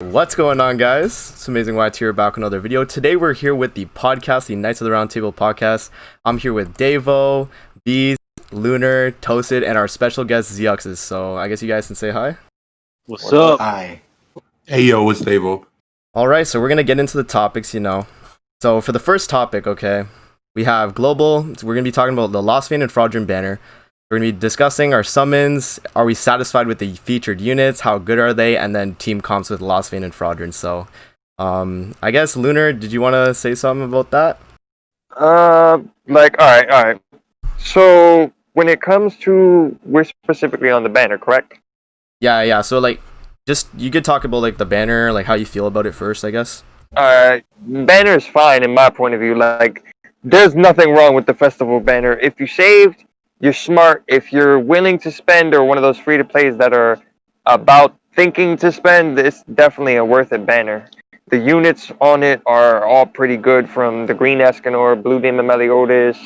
What's going on, guys? It's AmazingYT here, back with another video. Today we're here with the podcast, the Knights of the Round Table podcast. I'm here with Davo, Bees, Lunar, Toasted, and our special guest Zxous. So I guess you guys can say hi. What's up? Hi. Hey yo, it's Davo. Alright, so we're gonna get into the topics. So for the first topic, okay, we have global. We're gonna be talking about the Lostvayne and Fraudrin banner. We're going to be discussing our summons. Are we satisfied with the featured units? How good are they? And then team comps with Lostvayne and Fraudrin. So, I guess, Lunar, did you want to say something about that? All right. So, when it comes to, we're specifically on the banner, correct? Yeah. So, just, you could talk about, the banner, how you feel about it first, I guess. Alright, banner's fine in my point of view. There's nothing wrong with the festival banner. If you saved, you're smart. If you're willing to spend, or one of those free-to-plays that are about thinking to spend, it's definitely a worth it banner. The units on it are all pretty good, from the Green Escanor, Blue Demon Meliodas.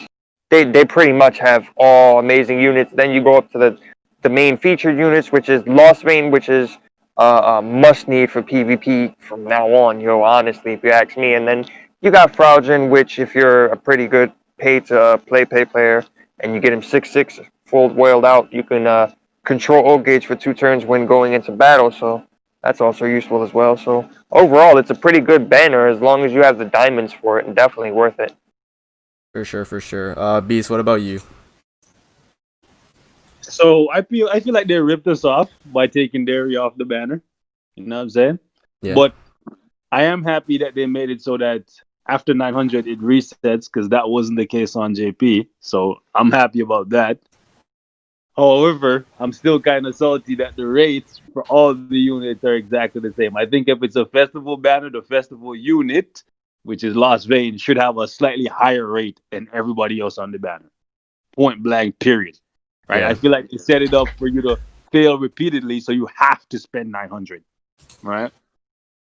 They pretty much have all amazing units. Then you go up to the main featured units, which is Lostvayne, which is a must-need for PvP from now on, honestly, if you ask me. And then you got Fraudrin, which if you're a pretty good pay-to-play player, and you get him 6/6 full whaled out, you can control ult gauge for 2 turns when going into battle, so that's also useful as well. So overall, it's a pretty good banner as long as you have the diamonds for it, and definitely worth it. For sure. Beast, what about you? So I feel like they ripped us off by taking Dairy off the banner. You know what I'm saying? Yeah. But I am happy that they made it so that after 900 it resets, because that wasn't the case on JP. So I'm happy about that. However, I'm still kind of salty that the rates for all the units are exactly the same. I think if it's a festival banner, the festival unit, which is Lostvayne, should have a slightly higher rate than everybody else on the banner. Point blank, period. Right? Yeah. I feel like they set it up for you to fail repeatedly, so you have to spend 900. Right?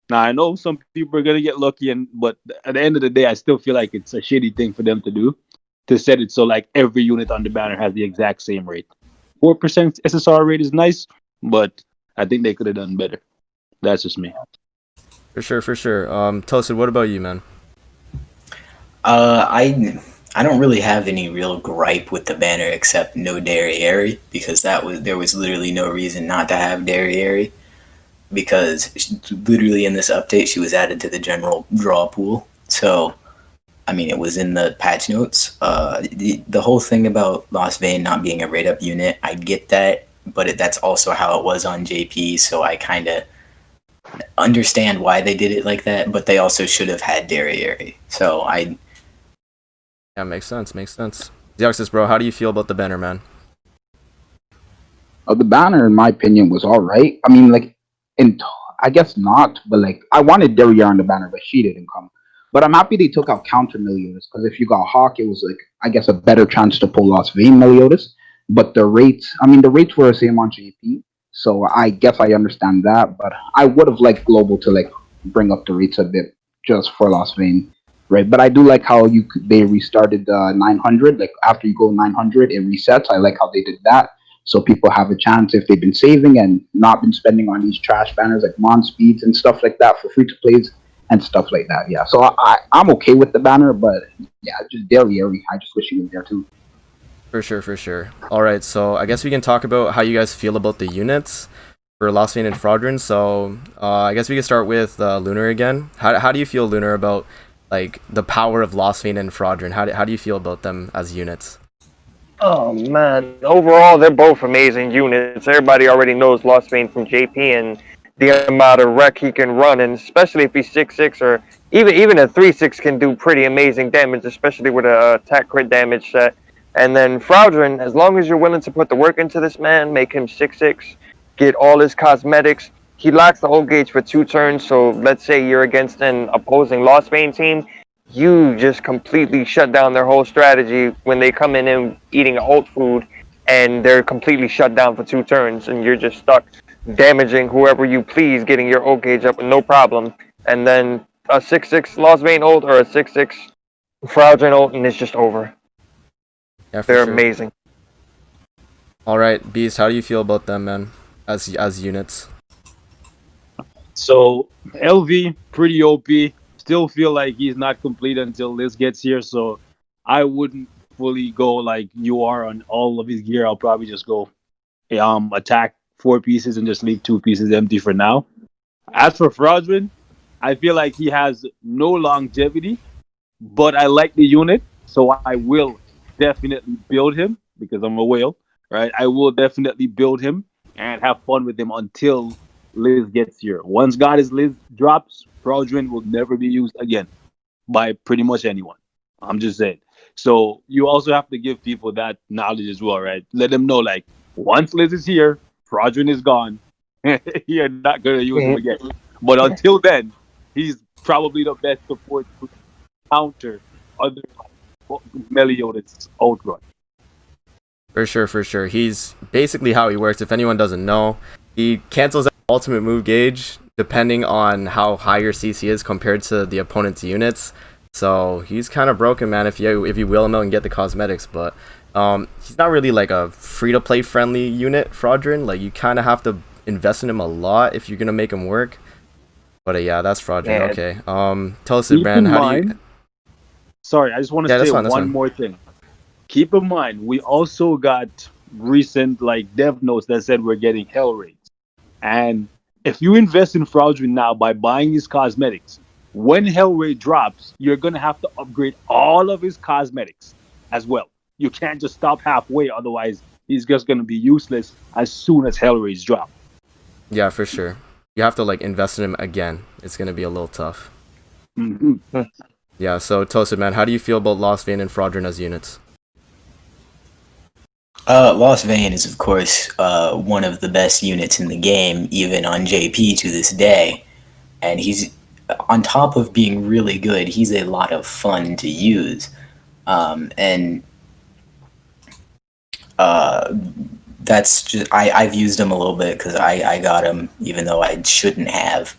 Now, I know some people are going to get lucky, but at the end of the day, I still feel like it's a shitty thing for them to do, to set it so every unit on the banner has the exact same rate. 4% SSR rate is nice, but I think they could have done better. That's just me. For sure. Toasted, what about you, man? I don't really have any real gripe with the banner except no Dairy, because there was literally no reason not to have Dairy, because literally in this update she was added to the general draw pool. So I mean, it was in the patch notes. The whole thing about Lostvayne not being a rate up unit, I get that, but that's also how it was on JP, so I kind of understand why they did it like that, but they also should have had Dairy. So Yeah, makes sense. Zxous, bro, how do you feel about the banner, man? The banner, in my opinion, was all right. I mean, I guess not, but I wanted Derriere on the banner, but she didn't come. But I'm happy they took out counter Meliodas, because if you got Hawk, it was I guess a better chance to pull Lostvayne Meliodas. But the rates were the same on JP, so I guess I understand that. But I would have liked Global to bring up the rates a bit just for Lostvayne, right? But I do like how they restarted 900. After you go 900, it resets. I like how they did that. So people have a chance if they've been saving and not been spending on these trash banners like Mon Speeds and stuff like that for free to plays and stuff like that. Yeah, so I'm okay with the banner, but yeah, just Dairy. I just wish he was there too. For sure. All right, so I guess we can talk about how you guys feel about the units for Lostvayne and Fraudrin. So I guess we can start with Lunar again. How do you feel, Lunar, about the power of Lostvayne and Fraudrin? How do you feel about them as units? Oh man, overall they're both amazing units. Everybody already knows Lostvayne from JP and the amount of wreck he can run, and especially if he's 6/6 or even a 3/6 can do pretty amazing damage, especially with a attack crit damage set. And then Fraudrin, as long as you're willing to put the work into this man, make him 6/6, get all his cosmetics. He lacks the ult gauge for 2 turns, so let's say you're against an opposing Lostvayne team, you just completely shut down their whole strategy when they come in and eating ult food, and they're completely shut down for 2 turns, and you're just stuck damaging whoever you please, getting your ult gauge up with no problem. And then a 6/6 Lostvayne ult or a 6/6 Fraudrin ult, and it's just over. Yeah, they're amazing. All right, Beast, how do you feel about them, man, as units? So LV pretty OP. Still feel like he's not complete until Liz gets here. So I wouldn't fully go like you are on all of his gear. I'll probably just go attack 4 pieces and just leave 2 pieces empty for now. As for Fraudrin, I feel like he has no longevity, but I like the unit, so I will definitely build him because I'm a whale, right? I will definitely build him and have fun with him until Liz gets here. Once Goddess Liz drops, Fraudrin will never be used again by pretty much anyone. I'm just saying. So you also have to give people that knowledge as well, right? Let them know like once Liz is here, Fraudrin is gone. You're not gonna use him again. But until then, he's probably the best support to counter other Meliodas outrun. For sure, for sure. He's basically how he works. If anyone doesn't know, he cancels out ultimate move gauge depending on how high your CC is compared to the opponent's units. So he's kind of broken, man. If you wheel him out and get the cosmetics, but he's not really like a free to play friendly unit, Fraudrin. Like you kind of have to invest in him a lot if you're gonna make him work. But yeah, that's Fraudrin. Yeah. Okay. Tell us, Keep Brand, in how do you? mind, sorry, I just want to Yeah, say that's fine. That's one fine. more thing. Keep in mind, we also got recent like dev notes that said we're getting hell rates. And if you invest in Fraudrin now by buying his cosmetics, when hell rate drops, you're gonna have to upgrade all of his cosmetics as well. You can't just stop halfway, otherwise he's just gonna be useless as soon as hell rates drop. Yeah, for sure. You have to like invest in him again. It's gonna be a little tough. Mhm. Yeah. So Toasted, man, how do you feel about Lostvayne and Fraudrin as units? Lostvayne is, of course, one of the best units in the game, even on JP to this day. And he's, on top of being really good, he's a lot of fun to use. And that's just, I've used him a little bit because I got him, even though I shouldn't have.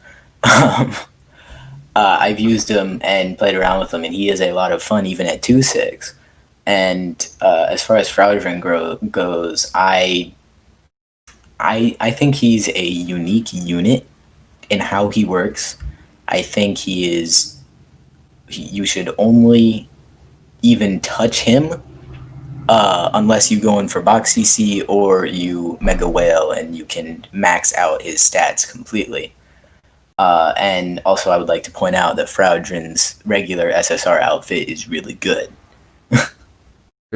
I've used him and played around with him, and he is a lot of fun, even at 2-6. And as far as Fraudrin goes, I think he's a unique unit in how he works. I think you should only even touch him unless you go in for box CC or you Mega Whale and you can max out his stats completely. And also I would like to point out that Fraudrin's regular SSR outfit is really good.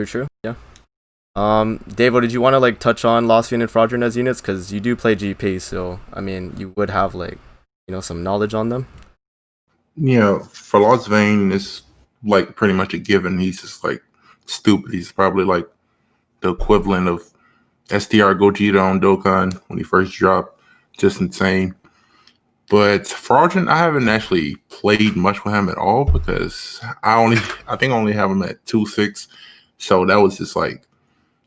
True. Yeah. Davo, did you want to like touch on Lostvayne and Fraudrin as units? Because you do play GP, so I mean, you would have like, some knowledge on them. Yeah, for Lostvayne, it's like pretty much a given. He's just like stupid. He's probably like the equivalent of STR Gogeta on Dokkan when he first dropped. Just insane. But Fraudrin, I haven't actually played much with him at all because I think I only have him at 2-6. So that was just like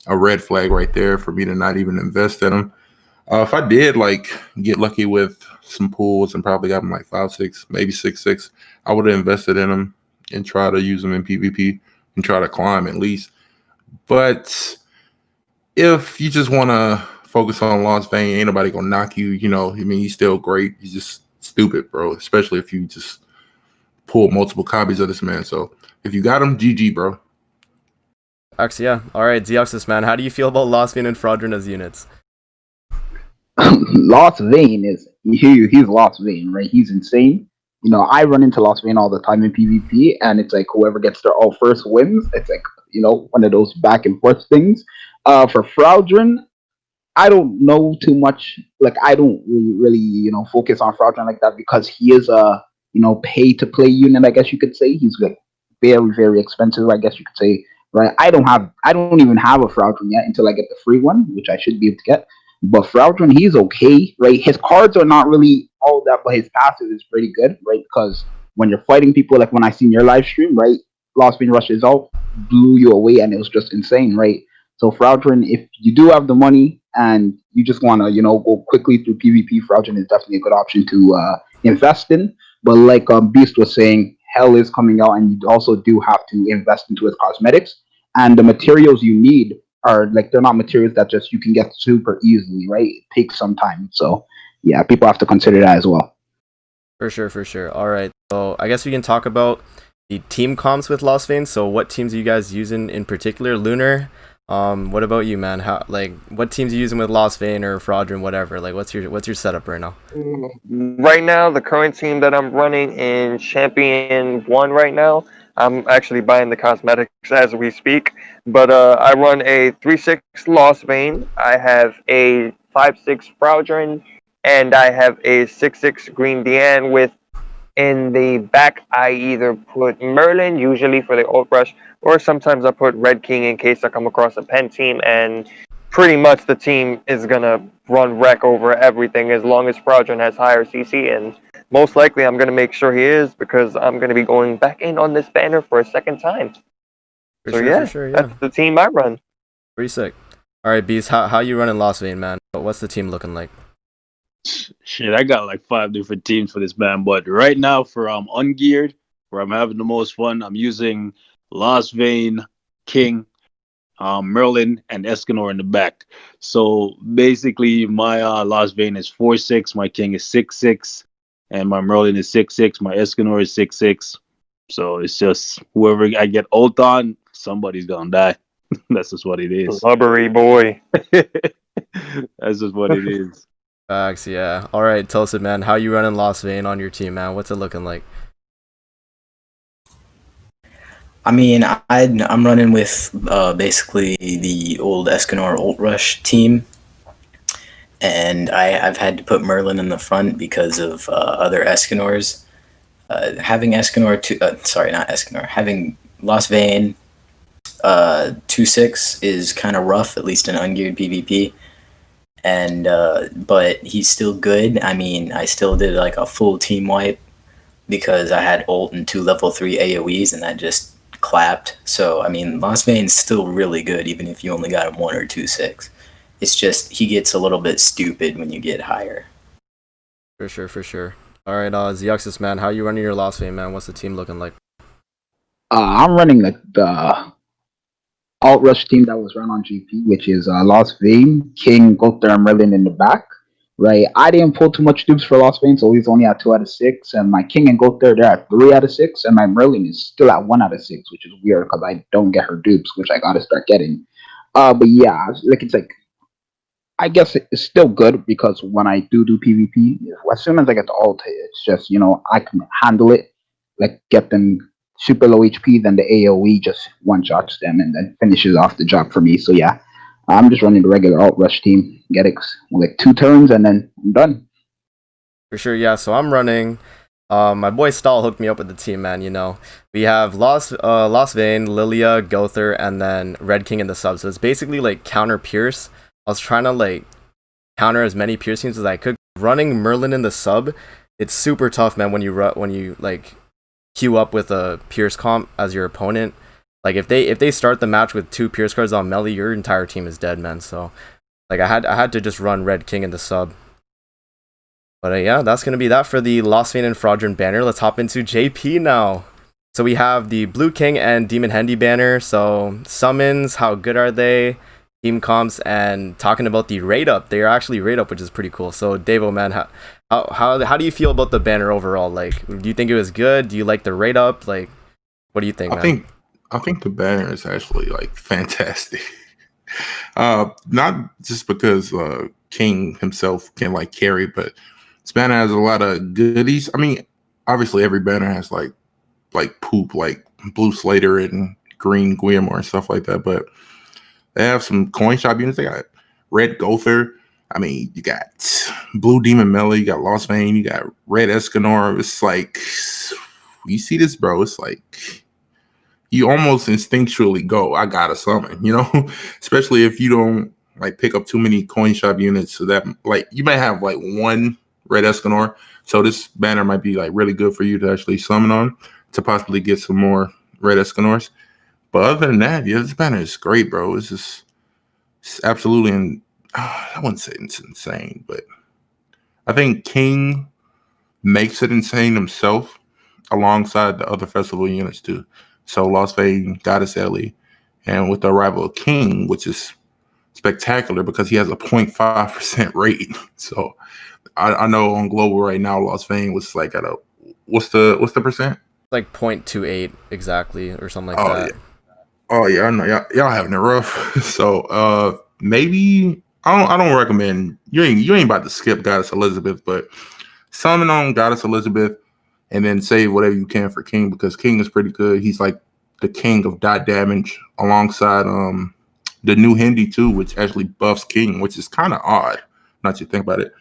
a red flag right there for me to not even invest in him. If I did like get lucky with some pools and probably got him like 5-6, maybe 6-6, I would have invested in him and try to use him in PvP and try to climb at least. But if you just want to focus on Lostvayne, ain't nobody gonna knock you. I mean, he's still great. He's just stupid, bro. Especially if you just pull multiple copies of this man. So if you got him, GG, bro. Actually, yeah. All right, Zxous, man, how do you feel about Lostvayne and Fraudrin as units? Lostvayne is he's Lostvayne, right? He's insane. I run into Lostvayne all the time in PvP, and it's like whoever gets their all first wins. It's like one of those back and forth things. For Fraudrin, I don't know too much. Like I don't really focus on Fraudrin like that because he is a pay to play unit. I guess you could say he's like very very expensive. I guess you could say, right? I don't even have a Fraudrin yet until I get the free one, which I should be able to get. But Fraudrin, he's okay, right? His cards are not really all that, but his passive is pretty good, right? Because when you're fighting people, like when I seen your live stream, right? Lostvayne rushes out, blew you away, and it was just insane, right? So Fraudrin, if you do have the money and you just want to, go quickly through PvP, Fraudrin is definitely a good option to invest in. But like Beast was saying, Hell is coming out, and you also do have to invest into his cosmetics. And the materials you need are like they're not materials that just you can get super easily, right? It takes some time. So yeah, people have to consider that as well. For sure, for sure. All right. So I guess we can talk about the team comps with Lostvayne. So what teams are you guys using in particular? Lunar. What about you, man? How what teams are you using with Lostvayne or Fraudrin, whatever? Like what's your setup right now? Right now, the current team that I'm running in Champion 1 right now, I'm actually buying the cosmetics as we speak. But I run a 3-6 Lostvayne. I have a 5-6 Fraudrin, and I have a 6-6 Green Deanne with in the back, I either put Merlin, usually for the old brush, or sometimes I put Red King in case I come across a pen team. And pretty much the team is going to run wreck over everything as long as Fraudrin has higher CC. And most likely I'm going to make sure he is because I'm going to be going back in on this banner for a second time. For sure, yeah. That's the team I run. Pretty sick. All right, Beast, how you running Lostvayne, man? What's the team looking like? Shit, I got like 5 different teams for this man, but right now for ungeared, where I'm having the most fun, I'm using Lostvayne, King, Merlin, and Escanor in the back. So basically, my Lostvayne is 4-6, my King is 6-6, and my Merlin is 6-6, my Escanor is 6-6. So it's just whoever I get ult on, somebody's gonna die. That's just what it is. Blubbery boy. That's just what it is. Facts, yeah. All right, Tulsa, man, how you running Lostvayne on your team, man? What's it looking like? I mean, I'm running with basically the old Escanor Ult Rush team, and I've had to put Merlin in the front because of other Escanors. Having having Lostvayne 2-6 is kind of rough, at least in ungeared PvP. And but he's still good. I mean, I still did like a full team wipe because I had ult and 2 level 3 AoEs, and that just clapped. So I mean, Lostvayne's still really good, even if you only got him 1 or 2-6. It's just he gets a little bit stupid when you get higher. For sure, for sure. All right, Zxous, man, how you running your Lostvayne, man? What's the team looking like? I'm running like the alt rush team that was run on GP, which is Lostvayne, King, Gother, and Merlin in the back. Right, I didn't pull too much dupes for Lostvayne, so he's only at 2 out of 6, and my King and Gother they're at 3 out of 6, and my Merlin is still at 1 out of 6, which is weird because I don't get her dupes, which I gotta start getting. But yeah, it's like I guess it's still good because when I do PvP, as soon as I get the ult, it's just I can handle it, like get them super low HP, then the AoE just one shots them and then finishes off the job for me. So yeah, I'm just running the regular alt rush team, get it like 2 turns and then I'm done. For sure, yeah. So I'm running. My boy Stahl hooked me up with the team, man. We have Lostvayne, Lilia, Gother, and then Red King in the sub. So it's basically like counter Pierce. I was trying to like counter as many Pierce teams as I could. Running Merlin in the sub, it's super tough, man. When you like queue up with a Pierce comp as your opponent, like if they start the match with 2 Pierce cards on melee, your entire team is dead, man. So like I had to just run Red King in the sub. But yeah, that's gonna be that for the Lostvayne and Fraudrin banner. Let's hop into JP now. So we have the Blue King and Demon Hendy banner. So summons, how good are they? Team comps, and talking about the rate up. They are actually rate up, which is pretty cool. So Davo, man, how do you feel about the banner overall? Like, do you think it was good? Do you like the rate up? Like, what do you think, man? I think the banner is actually like fantastic. Not just because King himself can like carry, but this banner has a lot of goodies. I mean, obviously every banner has like poop, like Blue Slater and Green Guillermo and stuff like that, but they have some coin shop units. They got Red Gother. I mean, you got Blue Demon Melee. You got Lostvayne. You got Red Escanor. It's like, you see this, bro. It's like, you almost instinctually go, I gotta summon, especially if you don't like pick up too many coin shop units. So that like, you might have like 1 Red Escanor. So this banner might be like really good for you to actually summon on to possibly get some more Red Escanors. But other than that, yeah, this banner is great, bro. It's absolutely, I wouldn't say it's insane, but I think King makes it insane himself alongside the other festival units too. So Lostvayne, Goddess Ellie, and with the arrival of King, which is spectacular because he has a 0.5% rate. So I know on global right now, Lostvayne was like at a what's the percent? Like 0.28 exactly or something like Oh that. yeah, oh yeah, I know y'all having it rough. So maybe I don't recommend you ain't about to skip Goddess Elizabeth, but summon on Goddess Elizabeth and then save whatever you can for King because King is pretty good. He's like the king of dot damage alongside the new Hendy too, which actually buffs King, which is kind of odd. Not to think about it.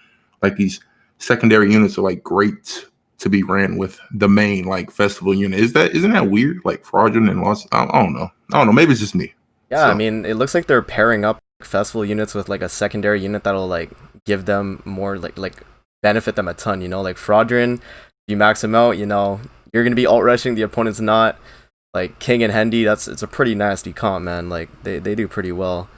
Like these secondary units are like great to be ran with the main like festival unit. Isn't that weird? Like Fraudrin and Lost. I don't know. I don't know. Maybe it's just me. Yeah, I mean, it looks like they're pairing up festival units with like a secondary unit that'll like give them more like benefit them a ton. You know, like Fraudrin, you max him out. You know, you're gonna be alt rushing, the opponent's not. Like King and Hendy, it's a pretty nasty comp, man. Like they do pretty well.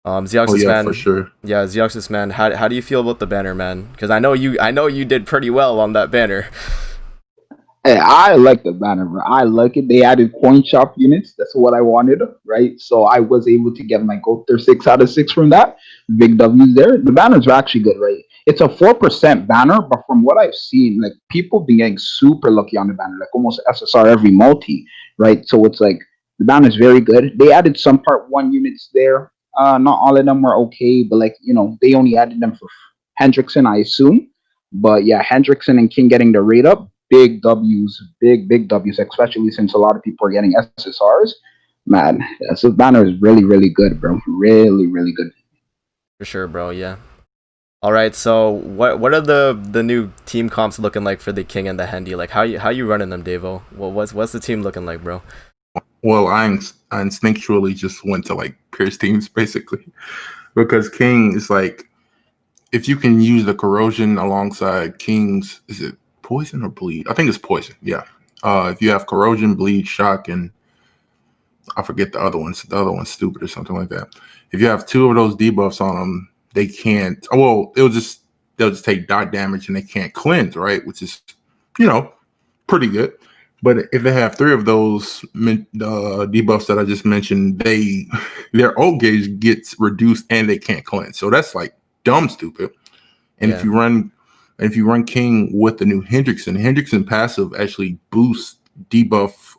Zxous, Oh yeah, man, for sure. yeah, Zxous, man. How do you feel about the banner, man? Because I know you did pretty well on that banner. Hey, I like the banner, bro. I like it. They added coin shop units. That's what I wanted, right? So I was able to get my gold 6 out of 6 from that. Big W's there. The banners are actually good, right? It's a 4% banner, but from what I've seen, like people been getting super lucky on the banner, like almost SSR every multi, right? So it's like the banner is very good. They added some part 1 units there. Not all of them were okay, but like they only added them for Hendrickson, I assume. But yeah, Hendrickson and King getting the rate up, big W's, big W's, especially since a lot of people are getting SSRs. Man, this banner is really, really good, bro. Really, really good. For sure, bro. Yeah. All right. So what are the new team comps looking like for the King and the Hendy? Like how you running them, Davo? What's the team looking like, bro? Well, I instinctually just went to like Pierce teams basically because King is like if you can use the corrosion alongside King's, is it poison or bleed? I think it's poison. Yeah. If you have corrosion, bleed, shock, and I forget the other ones. The other one's stupid or something like that. If you have 2 of those debuffs on them, they can't. Well, they'll just take dot damage and they can't cleanse, right? Which is, pretty good. But if they have 3 of those debuffs that I just mentioned, their ult gauge gets reduced and they can't cleanse. So that's like dumb stupid. And Yeah. if you run King with the new Hendrickson passive actually boosts debuff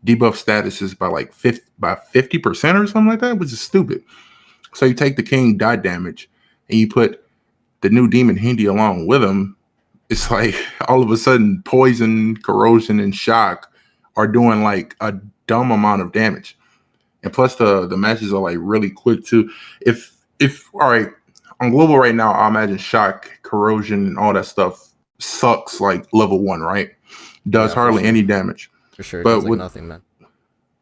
statuses by like 50% or something like that, which is stupid. So you take the King dot damage and you put the new Demon Hendy along with him. It's like all of a sudden poison, corrosion, and shock are doing like a dumb amount of damage. And plus the matches are like really quick too. If all right, on global right now, I imagine shock, corrosion, and all that stuff sucks like level 1, right? Does hardly any damage. For sure, it but does like nothing, man.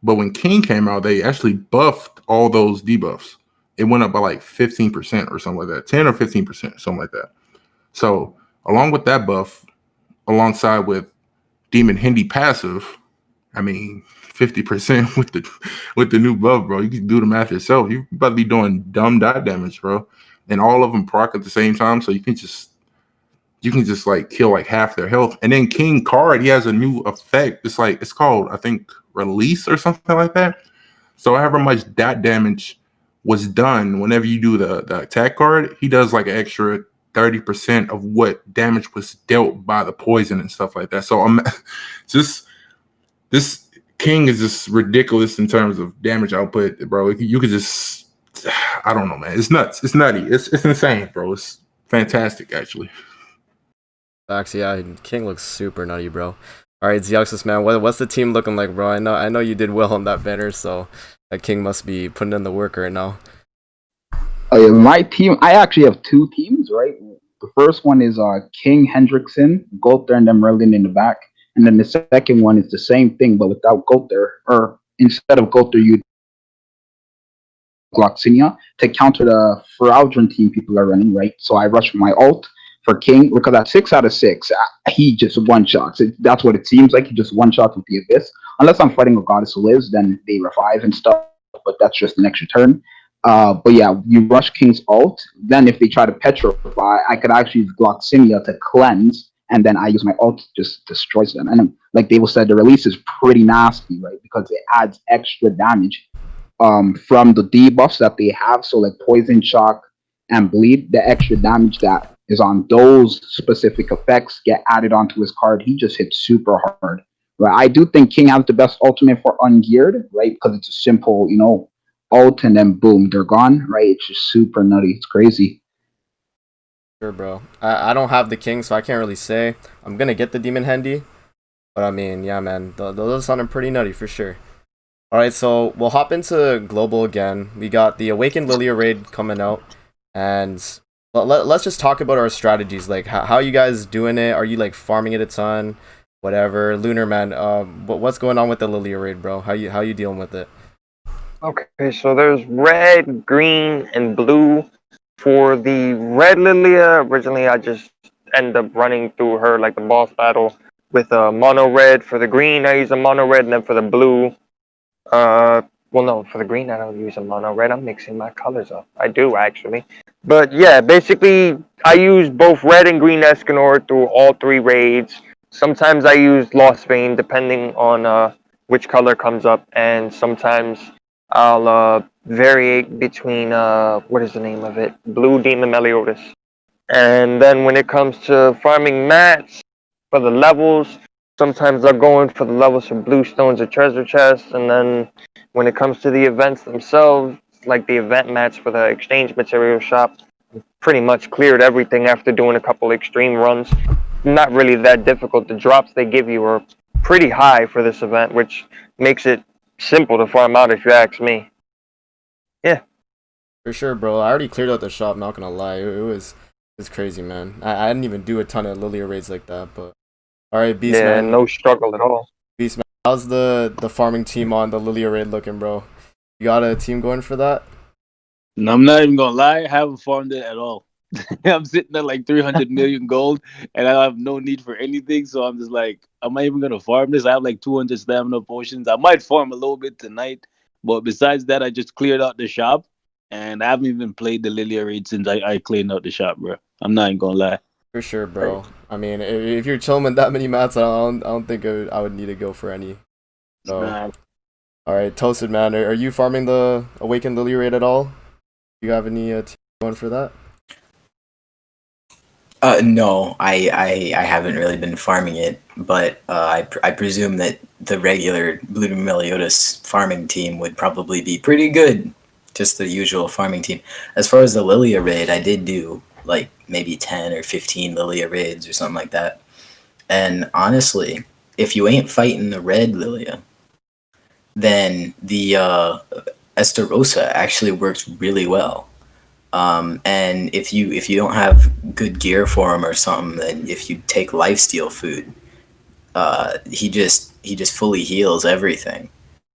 But when King came out, they actually buffed all those debuffs. It went up by like 15% or something like that, 10 or 15%, something like that. So along with that buff, alongside with Demon Hendy passive, I mean 50% with the new buff, bro. You can do the math yourself. You're about to be doing dumb dot damage, bro. And all of them proc at the same time, so you can just like kill like half their health. And then King card, he has a new effect. It's called, I think, release or something like that. So however much dot damage was done whenever you do the attack card, he does like an extra 30% of what damage was dealt by the poison and stuff like that. So I'm just this King is just ridiculous in terms of damage output, bro. You could just, I don't know, man. It's nuts. It's nutty. It's insane, bro. It's fantastic, actually. Facts, yeah. King looks super nutty, bro. All right, Zxous, man. What's the team looking like, bro? I know you did well on that banner, so that King must be putting in the work right now. Oh, yeah, my team. I actually have 2 teams, right? The first one is King Hendrickson, Gother, and then Merlin in the back. And then the second one is the same thing, but without Gother, or instead of Gother, you Gloxinia to counter the Fraudrin team people are running, right? So I rush my ult for King because at 6 out of 6, he just one shots. That's what it seems like. He just one shots with the Abyss. Unless I'm fighting a goddess who lives, then they revive and stuff. But that's just an extra turn. But yeah, you rush King's ult. Then if they try to petrify, I could actually use Gloxinia to cleanse, and then I use my ult to just destroys them. And like Davo said, the release is pretty nasty, right? Because it adds extra damage from the debuffs that they have. So like poison, shock, and bleed, the extra damage that is on those specific effects get added onto his card, he just hits super hard. Right? I do think King has the best ultimate for ungeared, right? Because it's a simple, ult and then boom, they're gone, right? It's just super nutty. It's crazy. Sure, bro. I don't have the king, so I can't really say. I'm gonna get the demon Hendy, but I mean, yeah, man, those sounding pretty nutty for sure. All right, so we'll hop into global again. We got the Awakened Lilia raid coming out, and let's just talk about our strategies. Like, how you guys doing it? Are you like farming it a ton? Whatever, Lunar man. What's going on with the Lilia raid, bro? How you dealing with it? Okay, so there's red, green, and blue. For the red Lilia, originally I just ended up running through her like the boss battle with a mono red. For the green, I use a mono red, and then for the blue, well, no, for the green, I don't use a mono red. I'm mixing my colors up. I do actually, but yeah, basically, I use both red and green Escanor through all three raids. Sometimes I use Lostvayne, depending on which color comes up, and sometimes I'll variate between what is the name of it? Blue Demon Meliodas. And then when it comes to farming mats for the levels, sometimes I'm going for the levels for blue stones or treasure chests. And then when it comes to the events themselves, like the event mats for the exchange material shop, pretty much cleared everything after doing a couple extreme runs. Not really that difficult. The drops they give you are pretty high for this event, which makes it simple to farm out if you ask me. Yeah. For sure, bro. I already cleared out the shop. Not gonna lie, it was crazy, man. I didn't even do a ton of Lilia raids like that, but all right, Beast Yeah, man. no struggle at all. Beast man. How's the farming team on the Lilia raid looking, bro? You got a team going for that? And I'm not even gonna lie, I haven't farmed it at all. I'm sitting at like 300 million gold, and I have no need for anything. So I'm just like, am I even gonna farm this? I have like 200 stamina potions. I might farm a little bit tonight, but besides that, I just cleared out the shop, and I haven't even played the Lilia raid since I cleaned out the shop, bro. I'm not even gonna lie. For sure, bro. I mean, if you're chilling with that many mats, I don't think I would need to go for any. So, all right, Toasted man, are you farming the Awakened Lilia raid at all? You have any team going for that? No, I haven't really been farming it, but I presume that the regular Blue Meliodas farming team would probably be pretty good. Just the usual farming team. As far as the Lilia raid, I did do like maybe 10 or 15 Lilia raids or something like that. And honestly, if you ain't fighting the red Lilia, then the Estarossa actually works really well. And if you don't have good gear for him or something, then if you take lifesteal food, he just fully heals everything.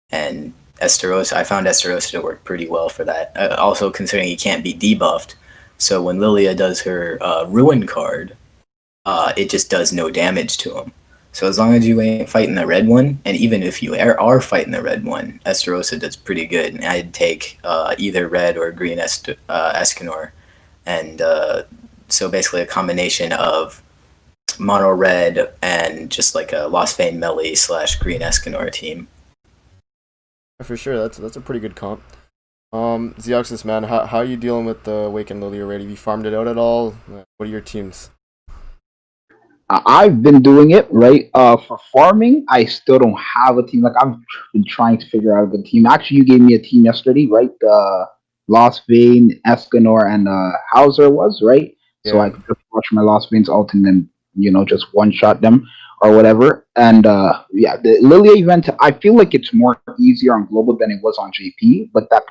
And Estarossa, I found Estarossa to work pretty well for that. Also, considering he can't be debuffed, so when Lilia does her ruin card, it just does no damage to him. So as long as you ain't fighting the red one, and even if you are fighting the red one, Estarossa does pretty good. And I'd take either red or green Escanor. And so basically a combination of mono red and just like a Lostvayne melee / green Escanor team. For sure, that's a pretty good comp. Zxous man, how are you dealing with the Awakened Lilia raid? Have you farmed it out at all? What are your teams? I've been doing it right. For farming, I still don't have a team. Like I've been trying to figure out a good team. Actually, you gave me a team yesterday, right? Lostvayne, Escanor, and Hauser was right. So I Yeah. could just watch my Lostvayne's ult and then just one shot them or whatever. And yeah, the Lilia event, I feel like it's more easier on global than it was on JP. But that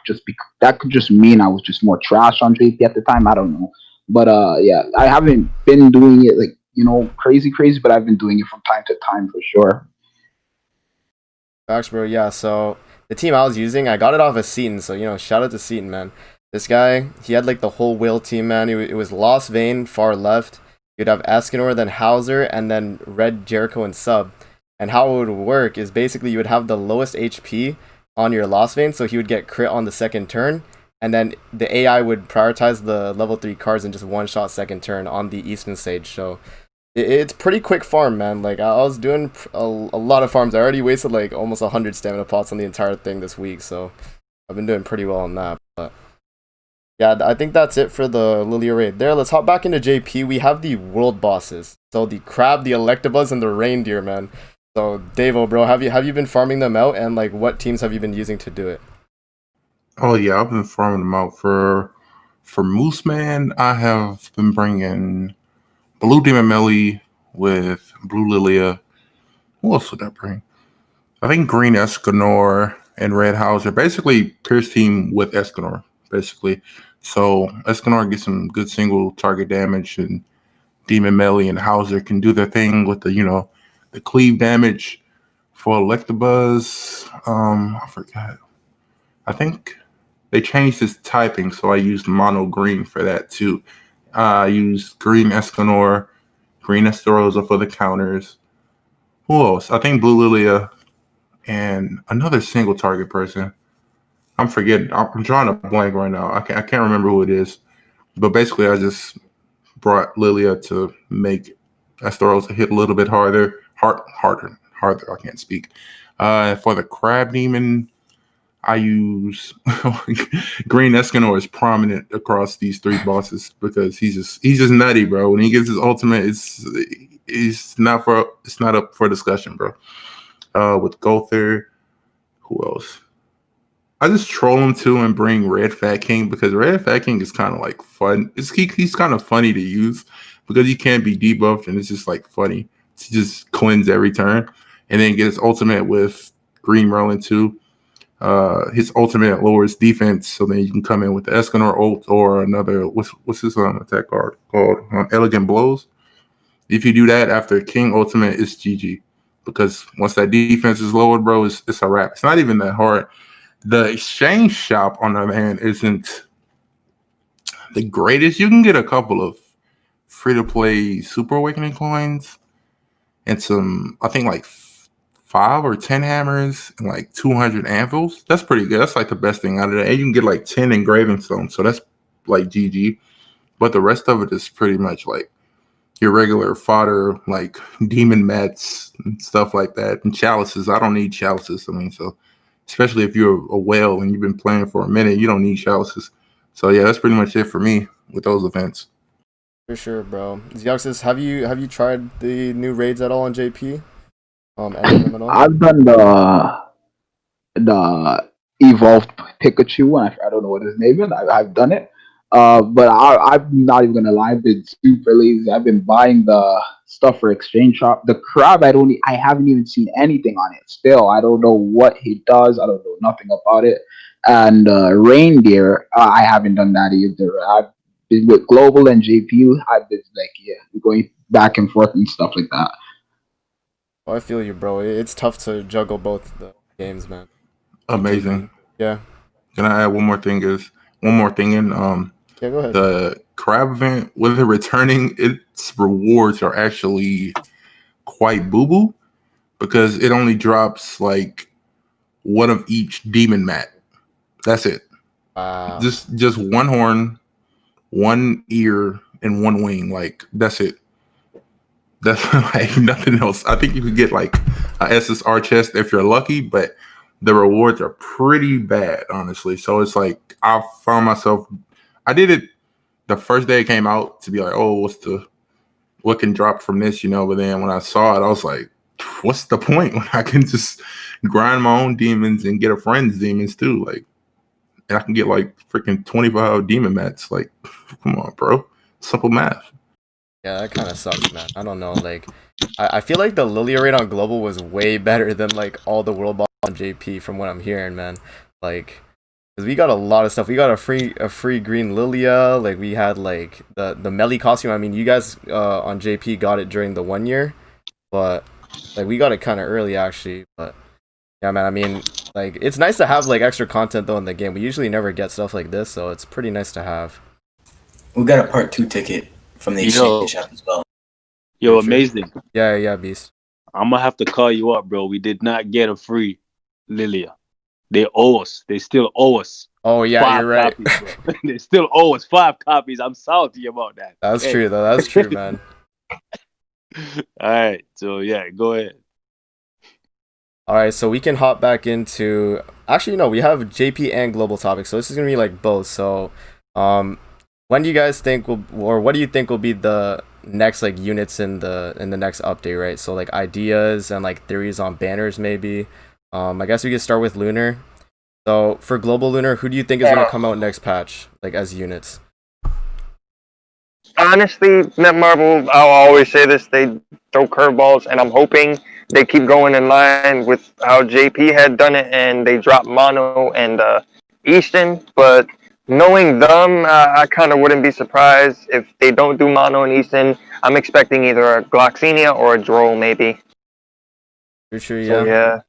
could just mean I was just more trash on JP at the time. I don't know. But yeah, I haven't been doing it like crazy, but I've been doing it from time to time for sure. Facts, bro. Yeah, so the team I was using, I got it off of Seaton, so shout out to Seaton, man. This guy, he had like the whole whale team, man. It was Lostvayne far left. You'd have Escanor, then Hauser, and then Red, Jericho, and Sub. And how it would work is basically you would have the lowest HP on your Lostvayne, so he would get crit on the second turn, and then the AI would prioritize the level 3 cards and just one shot second turn on the Eastern stage. So it's pretty quick farm, man. Like I was doing a lot of farms. I already wasted like almost 100 stamina pots on the entire thing this week, so I've been doing pretty well on that. But Yeah, I think that's it for the Lilia raid. There, let's hop back into JP. We have the world bosses. So the crab, the Electabuzz, and the reindeer, man. So Davo, bro, have you been farming them out, and like what teams have you been using to do it? Oh yeah, I've been farming them out for Moose Man. I have been bringing Blue Demon Melly with Blue Lilia. Who else would I bring? I think Green Escanor and Red Hauser. Basically, Pierce team with Escanor, basically. So Escanor gets some good single target damage, and Demon Melly and Hauser can do their thing with the cleave damage. For Electabuzz, I forgot. I think they changed its typing, so I used mono green for that too. I used green Escanor, green Estarossa for the counters. Who else? I think Blue Lilia and another single target person. I'm forgetting. I'm drawing a blank right now. I can't remember who it is. But basically, I just brought Lilia to make Estarossa hit a little bit harder. I can't speak. For the Crab Demon, I use Green Escanor is prominent across these three bosses because he's just nutty, bro. When he gets his ultimate, it's not up for discussion, bro. With Gother, who else? I just troll him too and bring Red Fat King because Red Fat King is kind of like fun. He's kind of funny to use because he can't be debuffed and it's just like funny to just cleanse every turn and then get his ultimate with Green Merlin too. His ultimate lowers defense, so then you can come in with the Escanor ult or another what's his attack card called Elegant Blows. If you do that after King ultimate, it's GG because once that defense is lowered, bro, it's a wrap. It's not even that hard. The exchange shop, on the other hand, isn't the greatest. You can get a couple of free-to-play Super Awakening coins and some, I think, like 5 or 10 hammers and like 200 anvils. That's pretty good. That's like the best thing out of that. And you can get like 10 engraving stones. So that's like GG. But the rest of it is pretty much like your regular fodder, like demon mats and stuff like that. And chalices. I don't need chalices. I mean, so especially if you're a whale and you've been playing for a minute, you don't need chalices. So yeah, that's pretty much it for me with those events. For sure, bro. Zxous, have you tried the new raids at all on JP? Any of them at all? I've done the evolved Pikachu, and I don't know what his name is. I've done it, but I'm not even gonna lie. I've been super lazy. I've been buying the stuff for exchange shop. The crab, I haven't even seen anything on it. Still, I don't know what he does. I don't know nothing about it. And reindeer, I haven't done that either. I've been with global and JP. I've been like, yeah, going back and forth and stuff like that. Oh, I feel you, bro. It's tough to juggle both the games, man. Amazing. Yeah. Can I add one more thing? In Yeah, go ahead. the crab event with it returning, its rewards are actually quite boo boo because it only drops like one of each demon mat. That's it. Wow. Just one horn, one ear, and one wing. Like that's it. That's like nothing else. I think you could get like a SSR chest if you're lucky, but the rewards are pretty bad, honestly. So it's like I found myself. I did it the first day it came out to be like, oh, what can drop from this, But then when I saw it, I was like, what's the point when I can just grind my own demons and get a friend's demons too? Like, and I can get like freaking 25 demon mats. Like, come on, bro. Simple math. Yeah, that kind of sucks, man. I don't know. Like, I feel like the Lilia raid on global was way better than like all the world boss on JP from what I'm hearing, man. Like, cause we got a lot of stuff. We got a free green Lilia. Like, we had like the Melly costume. I mean, you guys on JP got it during the 1 year, but like we got it kind of early actually. But yeah, man. I mean, like it's nice to have like extra content though in the game. We usually never get stuff like this, so it's pretty nice to have. We got a part 2 ticket from the exchange shop as well. Yo, amazing. Yeah, Beast. I'm gonna have to call you up, bro. We did not get a free Lilia. They owe us. They still owe us. Oh yeah, you're right. Copies, bro. They still owe us 5 copies. I'm salty about that. That's true though. That's true, man. All right. So yeah, go ahead. All right, so we can hop back into. Actually, no, we have JP and global topics, so this is gonna be like both. So When do you guys think will, or what do you think will be the next like units in the next update, right? So like ideas and like theories on banners maybe. I guess we could start with Lunar. So for global Lunar, who do you think is gonna come out next patch, like as units? Honestly, Netmarble, I'll always say this, they throw curveballs, and I'm hoping they keep going in line with how JP had done it, and they dropped Mono and Easton. But knowing them, I kind of wouldn't be surprised if they don't do Mono and Easton. I'm expecting either a Gloxinia or a Droll, maybe. For sure, So, yeah. yeah.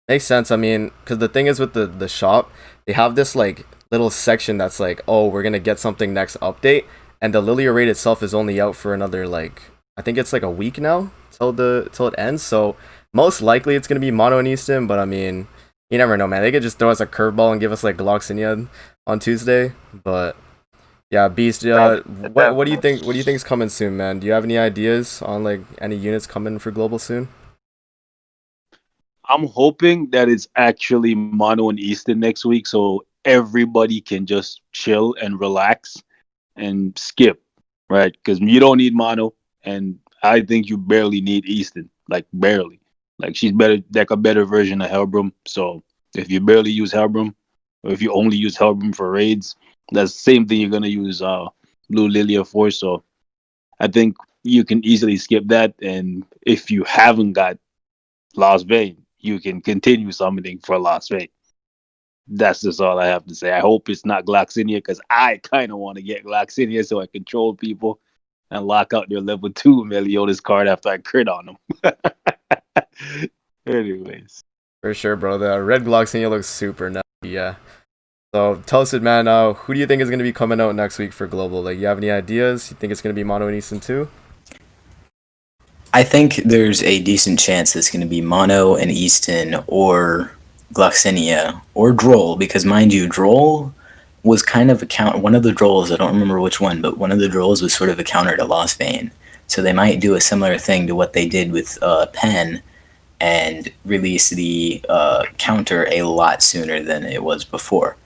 Makes sense. I mean, because the thing is with the shop, they have this like little section that's like, oh, we're gonna get something next update, and the Lilia raid itself is only out for another like, I think it's like a week now till it ends. So most likely it's gonna be Mono and Easton, but I mean, you never know, man. They could just throw us a curveball and give us like Gloxinia on Tuesday. But yeah, Beast. What do you think? What do you think's coming soon, man? Do you have any ideas on like any units coming for global soon? I'm hoping that it's actually Mono and Easton next week, so everybody can just chill and relax and skip, right? Because you don't need Mono, and I think you barely need Easton, like barely. Like she's better, like a better version of Hellbrum. So if you barely use Hellbrum, or if you only use Hellbrum for raids, that's the same thing you're gonna use Blue Lilia for. So I think you can easily skip that, and if you haven't got Lostvayne, you can continue summoning for Lostvayne. That's just all I have to say. I hope it's not Gloxinia because I kind of want to get Gloxinia so I control people and lock out their level 2 Meliodas card after I crit on them. Anyways. For sure, bro. The red Gloxinia looks super nice. Yeah. So, Toasted, man, who do you think is going to be coming out next week for Global? Like, you have any ideas? You think it's going to be Mono and Easton too? I think there's a decent chance it's going to be Mono and Easton or Gloxinia or Droll, because mind you, Droll was kind of one of the Drolls, I don't remember which one, but one of the Drolls was sort of a counter to Lostvayne. So they might do a similar thing to what they did with Pen and release the counter a lot sooner than it was before.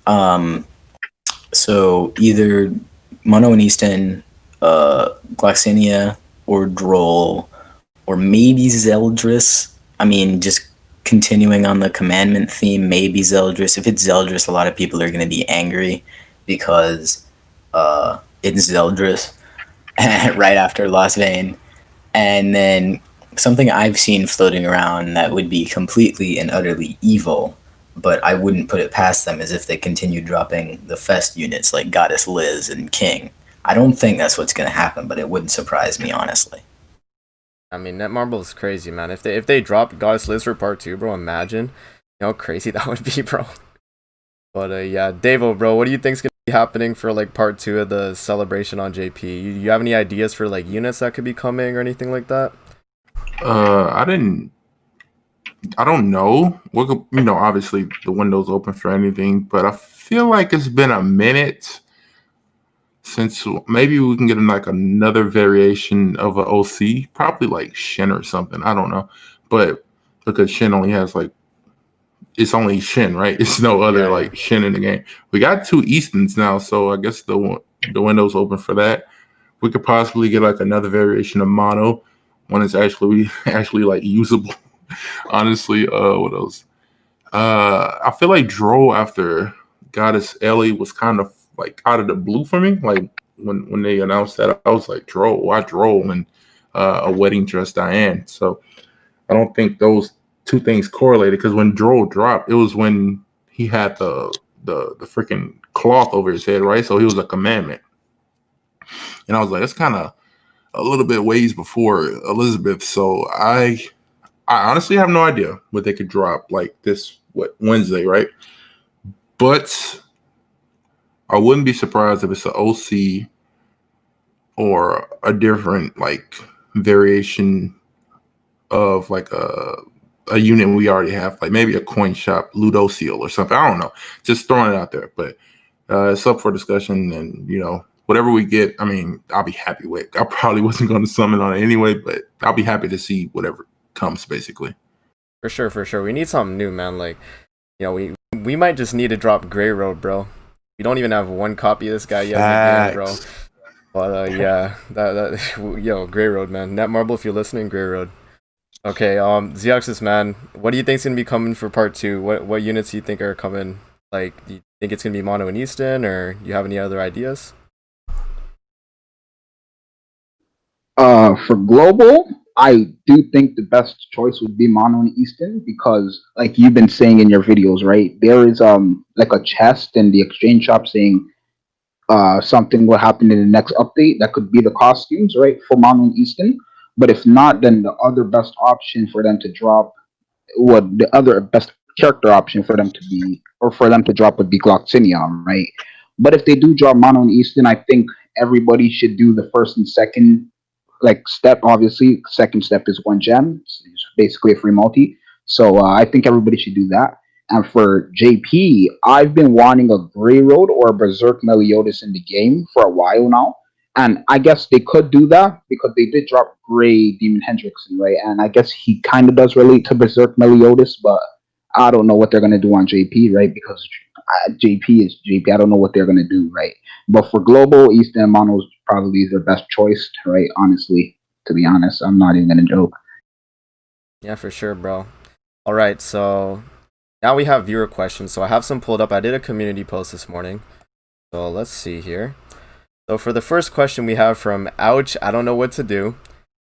So either Mono and Easton, Gloxinia, or Droll, or maybe Zeldris. I mean, just continuing on the commandment theme, maybe Zeldris. If it's Zeldris, a lot of people are going to be angry because it's Zeldris right after Lostvayne. And then something I've seen floating around that would be completely and utterly evil, but I wouldn't put it past them, is if they continue dropping the Fest units like Goddess Liz and King. I don't think that's what's going to happen, but it wouldn't surprise me, honestly. I mean, Netmarble is crazy, man. If they drop Goddess Liz for part 2, bro, imagine how crazy that would be, bro. But yeah, Davo, bro, what do you think's gonna be happening for like part 2 of the celebration on JP? You have any ideas for like units that could be coming or anything like that? I don't know. Obviously the window's open for anything, but I feel like it's been a minute since maybe we can get like another variation of an OC, probably like Shin or something. I don't know, but because Shin only has like, it's only Shin, right? It's no other like Shin in the game. We got 2 Eastons now, so I guess the window's open for that. We could possibly get like another variation of Mono, one that's actually like usable. Honestly, what else? I feel like Droll after Goddess Ellie was kind of like out of the blue for me. Like when they announced that, I was like, Droll, why Droll and a wedding dress Diane? So I don't think those 2 things correlated, because when Droll dropped, it was when he had the freaking cloth over his head, right? So he was a commandment, and I was like, that's kind of a little bit ways before Elizabeth. So I honestly have no idea what they could drop like this Wednesday, right? But I wouldn't be surprised if it's an OC or a different like variation of like a unit we already have, like maybe a coin shop Ludo seal or something. I don't know. Just throwing it out there, but it's up for discussion, and whatever we get, I mean, I'll be happy with. I probably wasn't going to summon on it anyway, but I'll be happy to see whatever comes, basically. For sure. We need something new, man. Like, we might just need to drop Grey Road, bro. We don't even have one copy of this guy yet in the game, bro. But yeah, that yo, Grey Road, man. Netmarble, if you're listening, Grey Road. Okay, Zxous, man, what do you think's gonna be coming for part 2? What units do you think are coming? Like, do you think it's gonna be Mono and Easton, or do you have any other ideas? For global, I do think the best choice would be Mono and Easton because, like you've been saying in your videos, right? There is like a chest in the exchange shop saying something will happen in the next update. That could be the costumes, right, for Mono and Easton. But if not, then the other best option for them to drop, what the other best character option for them to be or for them to drop would be Gloxinia, right? But if they do drop Mono and Easton, I think everybody should do the first and second like step. Obviously, second step is one gem. It's basically a free multi. So I think everybody should do that. And for JP, I've been wanting a Grey Road or a Berserk Meliodas in the game for a while now. And I guess they could do that because they did drop Grey Demon Hendrickson, right? And I guess he kind of does relate to Berserk Meliodas, but I don't know what they're going to do on JP, right? Because JP is JP. I don't know what they're going to do, right? But for global, Easton and Mono is probably their best choice, right? Honestly, to be honest, I'm not even going to joke. Yeah, for sure, bro. All right, so now we have viewer questions. So I have some pulled up. I did a community post this morning. So let's see here. So for the first question we have from Ouch, I don't know what to do.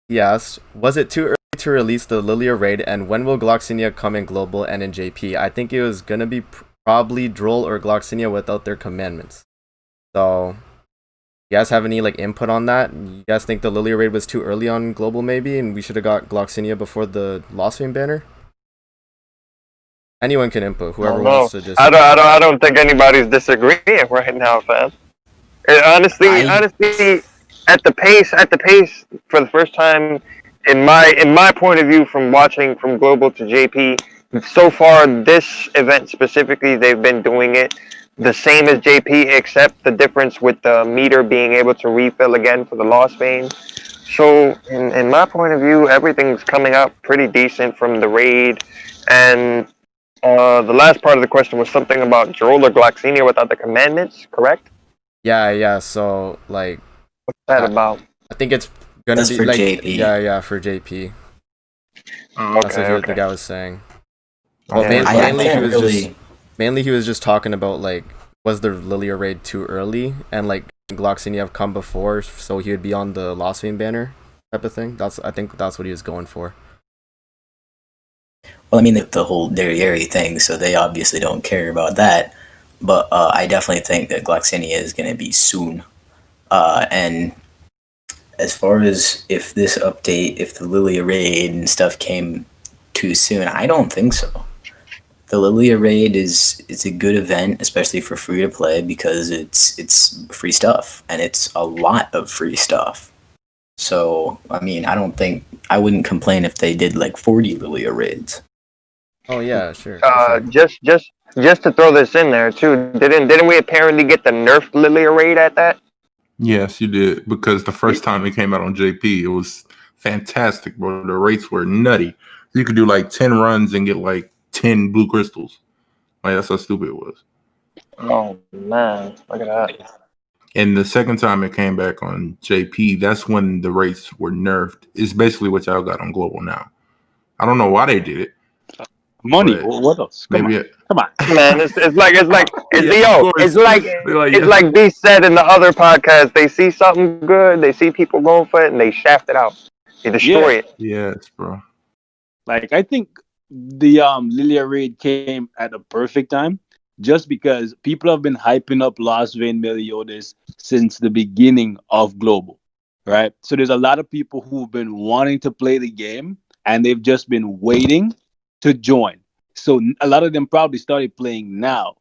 He asked, was it too early to release the Lilia raid, and when will Gloxinia come in global and in JP? I think it was going to be probably Droll or Gloxinia without their commandments. So you guys have any like input on that? You guys think the Lilia raid was too early on global maybe, and we should have got Gloxinia before the Lostvayne banner? Anyone can input. Whoever wants to just. I don't think anybody's disagreeing right now, fam. Honestly, at the pace for the first time in my point of view from watching from global to JP, so far this event specifically, they've been doing it the same as JP, except the difference with the meter being able to refill again for the Lostvayne. So in my point of view, everything's coming out pretty decent from the raid. And the last part of the question was something about Droll or Gloxinia without the commandments, correct? Yeah. So like, What's that about? I think it's gonna That's be for like JP. Yeah, for JP. Oh, That's what the guy was saying. Oh, Well, Yeah. mainly he was just talking about like, was the Lilia raid too early, and like Gloxinia have come before, so he would be on the Lostvayne banner type of thing. I think that's what he was going for. Well, I mean, the whole Derriere thing, so they obviously don't care about that. But I definitely think that Gloxinia is going to be soon. And as far as if this update, if the Lilia raid and stuff came too soon, I don't think so. The Lilia raid is a good event, especially for free to play, because it's free stuff, and it's a lot of free stuff. So I mean, I wouldn't complain if they did like 40 Lilia raids. Oh yeah, sure. For sure. Just to throw this in there too, didn't we apparently get the nerfed Lilia raid at that? Yes, you did. Because the first time it came out on JP, it was fantastic, bro. The rates were nutty. You could do like 10 runs and get like 10 blue crystals. Like, that's how stupid it was. Oh man, look at that. And the second time it came back on JP, that's when the rates were nerfed. It's basically what y'all got on global now. I don't know why they did it. Money. But What else? Come on. Man, it's like Yeah, of course. it's like B said in the other podcast. They see something good, they see people going for it, and they shaft it out. They destroy it. Yes, bro. Like, I think the Lilia raid came at a perfect time, just because people have been hyping up Lostvayne Meliodas since the beginning of Global, right? So there's a lot of people who've been wanting to play the game, and they've just been waiting to join. So a lot of them probably started playing now.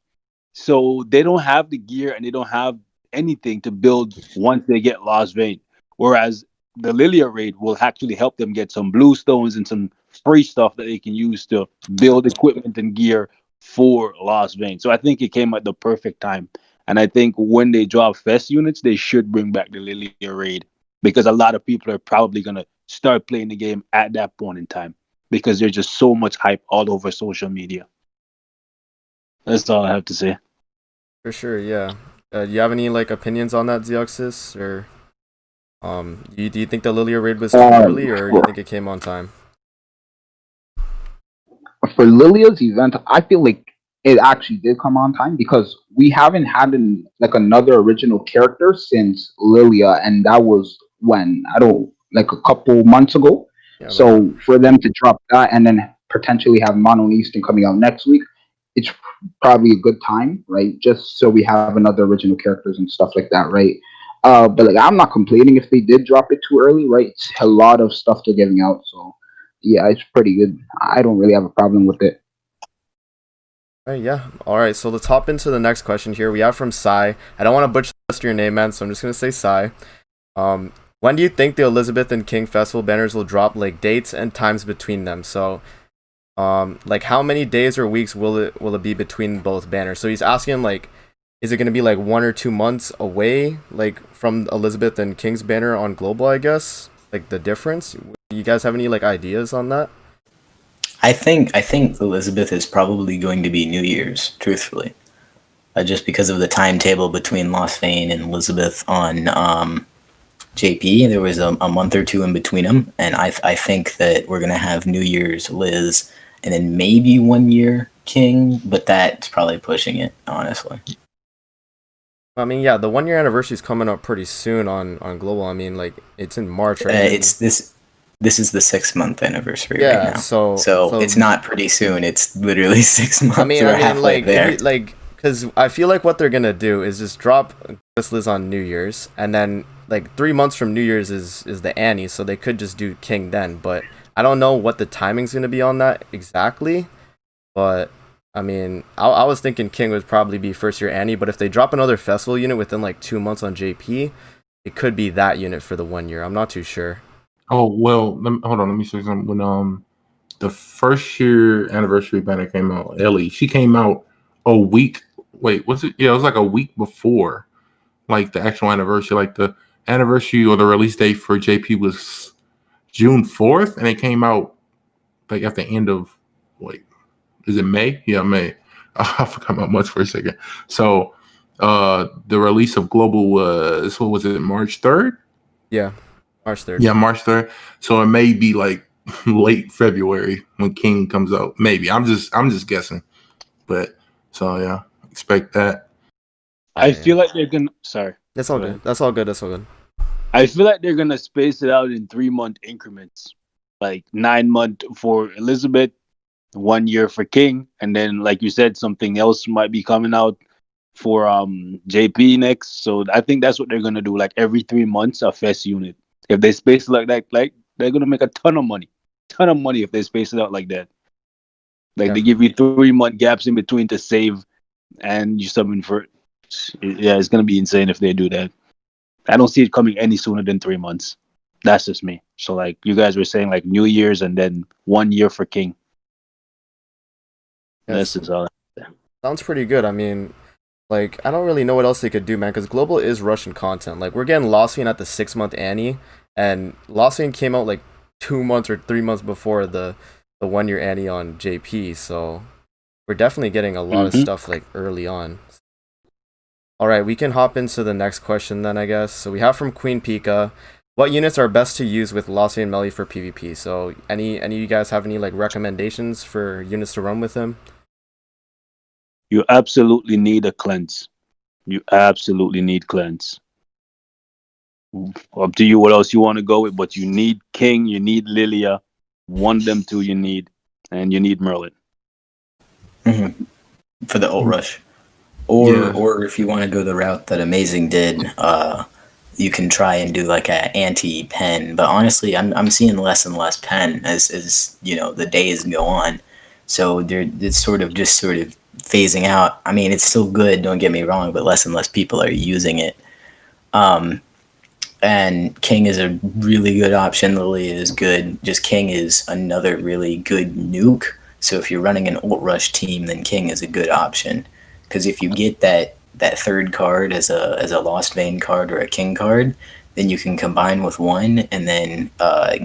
So they don't have the gear and they don't have anything to build once they get Lostvayne. Whereas the Lilia raid will actually help them get some blue stones and some free stuff that they can use to build equipment and gear for Lostvayne. So I think it came at the perfect time. And I think when they drop Fest units, they should bring back the Lilia raid, because a lot of people are probably going to start playing the game at that point in time, because there's just so much hype all over social media. That's all I have to say. For sure, yeah. Do you have any like opinions on that, Zxous? Or do you think the Lilia raid was too early, or you For, think it came on time? for Lilia's event, I feel like it actually did come on time because we haven't had like another original character since Lilia, and that was when I don't like a couple months ago. Yeah, about that. So for them to drop that and then potentially have Mono Eastern coming out next week, it's probably a good time, right? Just so we have another original characters and stuff like that, right? But like I'm not complaining if they did drop it too early, right? It's a lot of stuff they're giving out, so yeah, it's pretty good. I don't really have a problem with it. All right, yeah. All right, so let's hop into the next question here. We have from Sai. I don't want to butcher your name, man, so I'm just gonna say Sai. When do you think the Elizabeth and King Festival banners will drop, like dates and times between them? So, like how many days or weeks will it be between both banners? So he's asking like, is it gonna be like 1 or 2 months away, like from Elizabeth and King's banner on global? I guess like the difference. You guys have any like ideas on that? I think Elizabeth is probably going to be New Year's, truthfully, just because of the timetable between Lostvayne and Elizabeth on JP. There was a month or two in between them, and I think that we're gonna have New Year's Liz, and then maybe 1 year King, but that's probably pushing it, honestly. I mean, yeah, the 1 year anniversary is coming up pretty soon on global. I mean, like it's in March, right? It's this. This is the 6 month anniversary Yeah, right now. so So it's not pretty soon. It's literally 6 months. We're halfway like there. like because I feel like what they're gonna do is just drop this Liz on New Year's, and then like 3 months from New Year's is the Annie, so they could just do King then. But I don't know what the timing's gonna be on that exactly. But I mean, I was thinking King would probably be first year Annie, but if they drop another festival unit within like 2 months on JP, it could be that unit for the 1 year. I'm not too sure. Oh well, hold on. Let me say something. When the first year anniversary banner came out, Ellie, she came out a week. Wait, was it? Yeah, it was like a week before, like the actual anniversary. Like the anniversary or the release date for JP was June 4th, and it came out like at the end of wait, is it May? Yeah, May. I forgot my months for a second. So, the release of Global was what was it? March 3rd. Yeah, March 3rd. Yeah, March 3rd. So it may be like late February when King comes out. Maybe. I'm just guessing. But so yeah, expect that. I feel like they're gonna. Sorry. That's all Go good. ahead. That's all good. That's all good. I feel like they're gonna space it out in 3 month increments, like 9 month for Elizabeth, 1 year for King, and then like you said, something else might be coming out for JP next. So I think that's what they're gonna do. Like every 3 months, a fest unit. If they space it like that, like they're gonna make a ton of money if they space it out like that. Like they give you 3 month gaps in between to save, and you summon for. Yeah, it's gonna be insane if they do that. I don't see it coming any sooner than 3 months. That's just me. So like you guys were saying, like New Year's and then 1 year for King. Yes. This is all. Sounds pretty good. I mean, like I don't really know what else they could do, man. Because global is Russian content. Like we're getting Lostvayne at the 6 month Annie, and Lostvayne came out like 2 months or 3 months before the 1 year Annie on JP. So we're definitely getting a lot of stuff like early on. All right, we can hop into the next question then, I guess. So we have from Queen Pika, what units are best to use with Lostvayne Melee for PvP? So any of you guys have any like recommendations for units to run with him? You absolutely need a cleanse. You absolutely need cleanse. Up to you what else you want to go with, but you need King, you need Lilia, one of them two you need, and you need Merlin. For the ult rush. Or if you want to go the route that Amazing did, you can try and do like an anti-pen. But honestly, I'm seeing less and less pen as you know the days go on. So it's sort of phasing out. I mean, it's still good. Don't get me wrong, but less and less people are using it. And King is a really good option. Lilia is good. Just King is another really good nuke. So if you're running an ult rush team, then King is a good option. Because if you get that third card as a Lostvayne card or a King card, then you can combine with one and then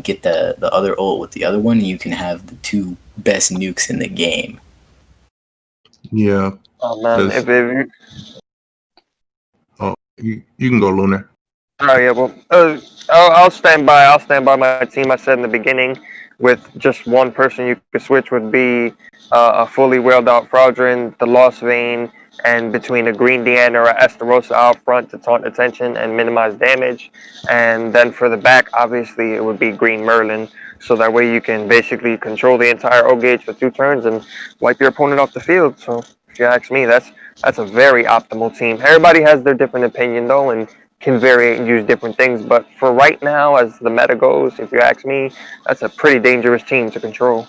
get the other ult with the other one, and you can have the two best nukes in the game. Yeah. Oh man, You can go Lunar. Oh yeah, well, I'll stand by. I'll stand by my team. I said in the beginning, with just one person you could switch would be a fully whaled out Fraudrin, the Lostvayne, and between a Green Deanna or a Esterosa out front to taunt attention and minimize damage. And then for the back, obviously it would be Green Merlin, so that way you can basically control the entire O gauge for 2 turns and wipe your opponent off the field. So if you ask me, that's a very optimal team. Everybody has their different opinion though, and can vary and use different things. But for right now, as the meta goes, if you ask me, that's a pretty dangerous team to control.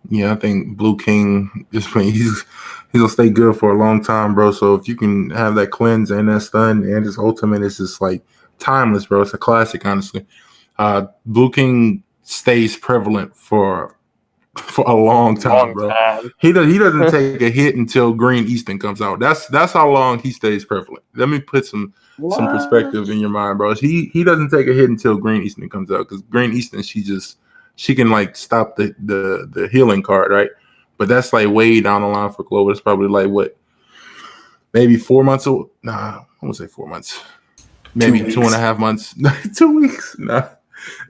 Yeah, I think Blue King he's gonna stay good for a long time, bro. So if you can have that cleanse and that stun and his ultimate, is just like timeless, bro. It's a classic, honestly. Blue King stays prevalent for a long time, Long bro. time. He doesn't take a hit until Green Easton comes out. That's how long he stays prevalent. Let me put some perspective in your mind, bro. He doesn't take a hit until Green Easton comes out, because Green Easton she can like stop the healing card, right? But that's like way down the line for Global. It's probably like what, maybe 4 months old. Nah, I won't say 4 months. Maybe 2.5 months. 2 weeks. Nah.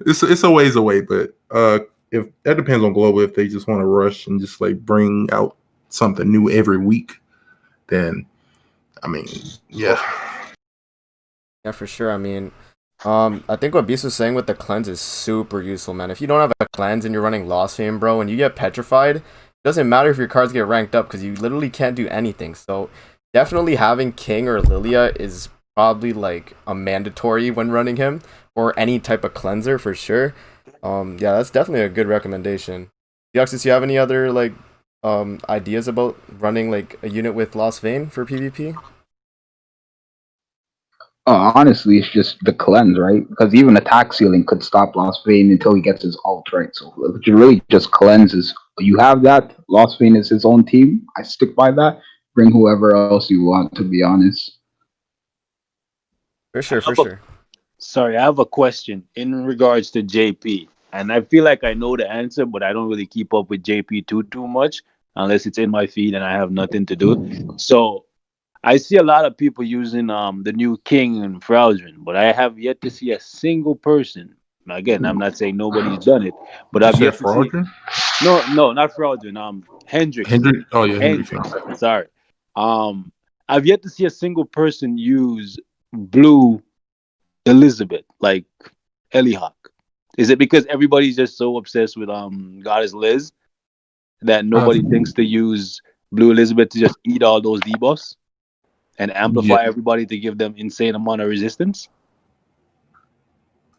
It's a ways away, but if that depends on Global, if they just want to rush and just like bring out something new every week, then I mean, yeah. Yeah, for sure. I mean, I think what Beast was saying with the cleanse is super useful, man. If you don't have a cleanse and you're running Lostvayne, bro, and you get petrified, it doesn't matter if your cards get ranked up, because you literally can't do anything. So definitely having King or Lilia is probably like a mandatory when running him, or any type of cleanser for sure. Yeah, that's definitely a good recommendation. Zxous, do you have any other like ideas about running like a unit with Lostvayne for PvP? Honestly, it's just the cleanse, right? Because even attack ceiling could stop Lost Vein until he gets his ult, right? So it really just cleanses. You have that. Lost Vein is his own team. I stick by that. Bring whoever else you want, to be honest. For sure, for sure. Sorry, I have a question in regards to JP, and I feel like I know the answer, but I don't really keep up with JP too much unless it's in my feed and I have nothing to do. So I see a lot of people using the new King and Fraudrin, but I have yet to see a single person. Now, again, I'm not saying nobody's done it, but You I've said yet to see. Fraudrin? No, not Fraudrin. Hendrix. Hendrick? Oh yeah, Hendrick. Hendrix. Sorry. I've yet to see a single person use blue Elizabeth, like Elihawk. Is it because everybody's just so obsessed with Goddess Liz that nobody thinks to use Blue Elizabeth to just eat all those debuffs and amplify everybody to give them insane amount of resistance?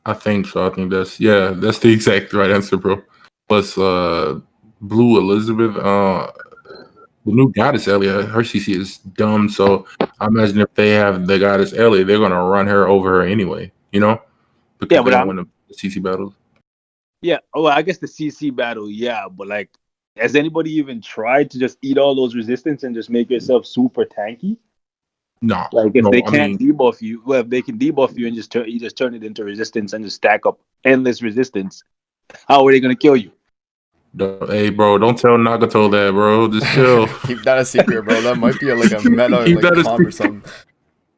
I think so. I think that's the exact right answer, bro. Plus Blue Elizabeth, the new Goddess Elia, her CC is dumb. So I imagine if they have the Goddess Elia, they're gonna run her over her anyway, because Yeah, they but don't win the CC battles. yeah. Oh, I guess the CC battle, yeah, but like, has anybody even tried to just eat all those resistance and just make yourself super tanky? No, Like if no, they I can't mean, debuff you, well, if they can debuff you and just turn it into resistance and just stack up endless resistance, how are they gonna kill you? hey, bro, don't tell Nagato that, bro. Just chill. Keep that a secret, bro. That might be like a meta Keep like that a comp or secret. something.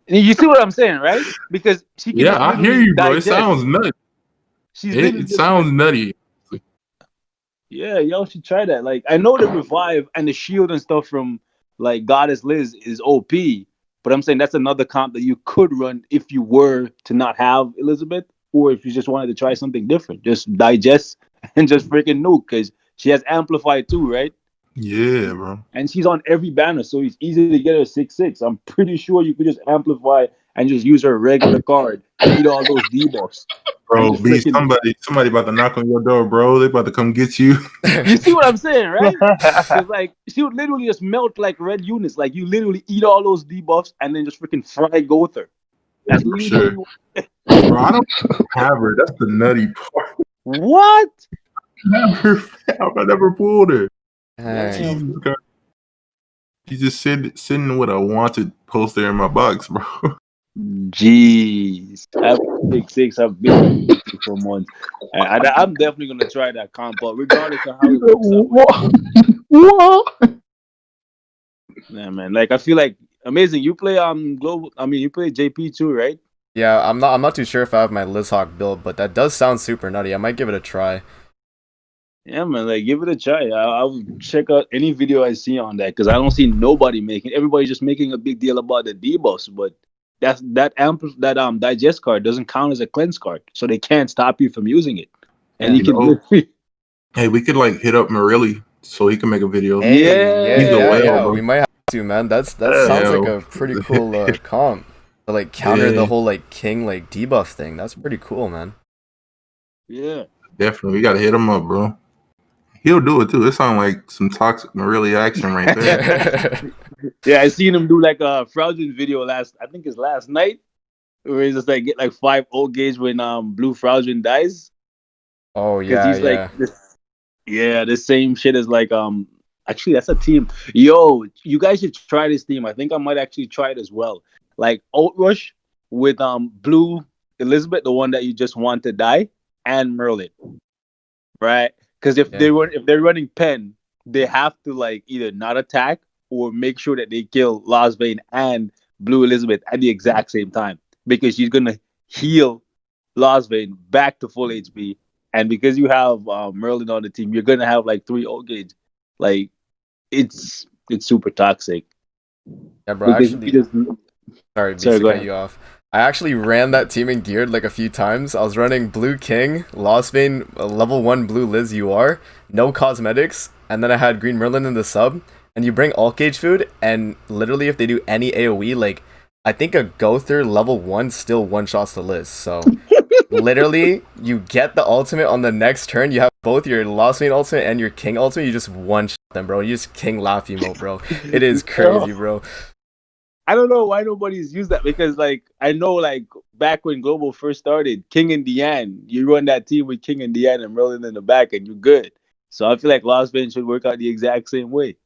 You see what I'm saying, right? Because she can Yeah, just I hear literally you, bro. It digest. sounds nutty. She's literally It just sounds nutty. yeah, y'all should try that. Like I know the revive and the shield and stuff from like Goddess Liz is OP, but I'm saying that's another comp that you could run if you were to not have Elizabeth, or if you just wanted to try something different. Just digest and just freaking nuke, because she has amplify too, right? Yeah, bro. And she's on every banner, so it's easy to get her 6/6. I'm pretty sure you could just amplify and just use her regular card to eat all those debuffs. And Bro, just be freaking, somebody about to knock on your door, bro. They about to come get you. you see what I'm saying, right? Because like she would literally just melt like red units. Like you literally eat all those debuffs and then just freaking fry Gother. That's For literally sure. Bro, I don't have her. That's the nutty part. what? I never pulled her. Dang. Jesus Christ. She's just sitting with a wanted poster in my box, bro. Jeez, I've 6/6. I've been for months. I'm definitely gonna try that comp, but regardless of how it works out. What? Yeah, man. Like I feel like Amazing. You play global. I mean, you play JP too, right? Yeah, I'm not too sure if I have my Lizhawk build, but that does sound super nutty. I might give it a try. Yeah, man. Like, give it a try. I'll check out any video I see on that because I don't see nobody making. Everybody's just making a big deal about the debuffs, but that digest card doesn't count as a cleanse card, so they can't stop you from using it. And Yeah. you can literally. Hey, we could like hit up Morelli so he can make a video. Hey, He's a yeah, whale, bro. we might have to, man. That Yeah. sounds like Yeah. a pretty cool comp. To like counter the Yeah. whole like king like debuff thing. That's pretty cool, man. Yeah. Definitely, we gotta hit him up, bro. He'll do it too. It sounds like some toxic Morelli action right there. Yeah, I seen him do like a Fraudrin video I think it's last night, where he's just like get like 5 old gauge when blue Fraudrin dies. Oh Because yeah, he's yeah. like the same shit as like actually that's a team. Yo, you guys should try this team. I think I might actually try it as well. Like Outrush with blue Elizabeth, the one that you just want to die, and Merlin. Right? Because if they're running pen, they have to like either not attack or make sure that they kill Lostvayne and Blue Elizabeth at the exact same time. Because she's gonna heal Lostvayne back to full HP. And because you have Merlin on the team, you're gonna have like 3 old gauge. Like it's super toxic. Yeah, bro. Because Actually, you just sorry, BC, Sorry, go cut ahead. you off. I actually ran that team in geared like a few times. I was running Blue King, Lostvayne, level 1 Blue Liz UR, no cosmetics, and then I had Green Merlin in the sub. And you bring alt gauge food, and literally if they do any AoE, like I think a Gother level 1 still one-shots the Liz. So literally, you get the ultimate on the next turn. You have both your Lostvayne ultimate and your King ultimate. You just one-shot them, bro. You just King laugh emote, bro. It is crazy, bro. I don't know why nobody's used that because, like, I know, like, back when Global first started, King and Deanne, you run that team with King and Deanne and Merlin in the back, and you're good. So I feel like Lostvayne should work out the exact same way.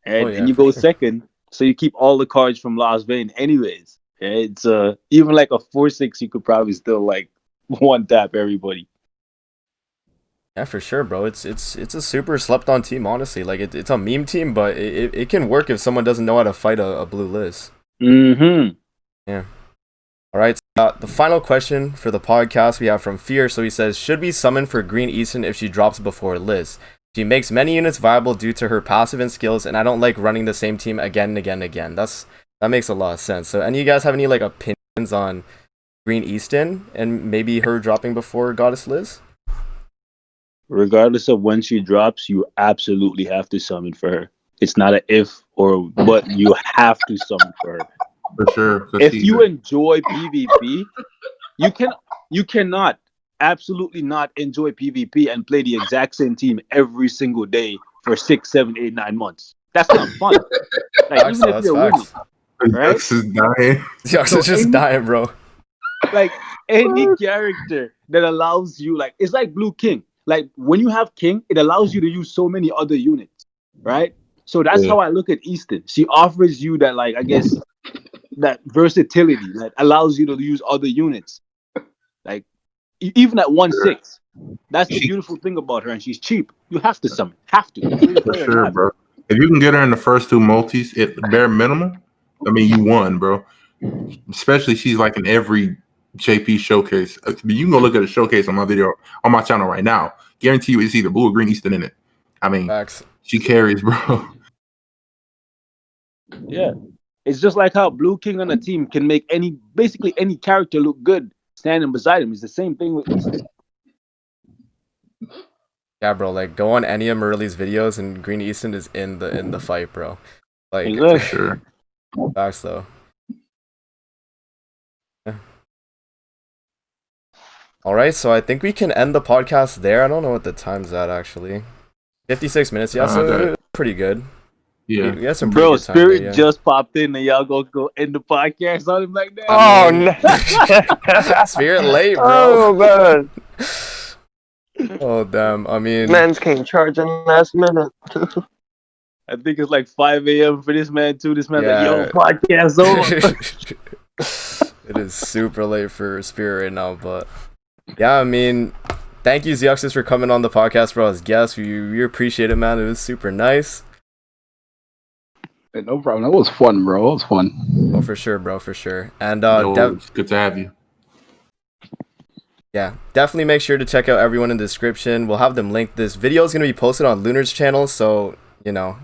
Oh, And yeah, and you for go sure. second, so you keep all the cards from Lostvayne anyways. It's even like a 4-6, you could probably still like one tap everybody. Yeah, for sure, bro. It's a super slept on team, honestly. Like it's a meme team, but it can work if someone doesn't know how to fight a blue Liz. Mm-hmm. Yeah. All right. The final question for the podcast we have from Fear. So he says, should we summon for Green Easton if she drops before Liz? She makes many units viable due to her passive and skills, and I don't like running the same team again and again and again. That makes a lot of sense. So, any of you guys have any like opinions on Green Easton and maybe her dropping before Goddess Liz? Regardless of when she drops, you absolutely have to summon for her. It's not an if or but, you have to summon for her. For sure. 'cause If he- you enjoy PvP, you cannot absolutely not enjoy PvP and play the exact same team every single day for 6, 7, 8, 9 months. That's not fun. Like Facts, even though, if that's you're winning, facts. right? Zxous is dying. Zxous So is just any- dying, bro. like any character that allows you, like it's like Blue King. Like when you have King, it allows you to use so many other units, right? So that's Yeah. how I look at Easton. She offers you that, like, I guess, that versatility that allows you to use other units. Like even at 1/6, that's the beautiful thing about her, and she's cheap. You have to summon, have to. For sure, bro. If you can get her in the first 2 multis at bare minimum, I mean, you won, bro. Especially she's like in every JP showcase. You can go look at a showcase on my video on my channel right now. Guarantee you, it's either blue or green Easton in it. I mean, Facts. she carries, bro. Yeah, it's just like how Blue King on a team can make basically any character look good standing beside him. It's the same thing with Easton. Yeah, bro. Like go on any of Merle's videos, and Green Easton is in the fight, bro. Like Exactly. Sure. facts though. Yeah. All right, so I think we can end the podcast there. I don't know what the time's at actually. 56 minutes. Yeah, so pretty good. Yeah. We had some pretty Bro, good time Spirit there, yeah. just popped in, and y'all go end the podcast on him like that. Oh no! Spirit late, bro. Oh man, Oh damn. I mean, man's came charging last minute. I think it's like 5 a.m. for this man too. This man like, Yeah. yo, podcast over. it is super late for Spirit right now, but yeah, I mean, thank you, Zxous, for coming on the podcast, bro, as guest. We appreciate it, man. It was super nice. No problem. That was fun, bro. It was fun. Oh, for sure, bro, for sure. And It's good to have you. yeah, definitely make sure to check out everyone in the description. We'll have them linked. This video is gonna be posted on Lunar's channel, so you know,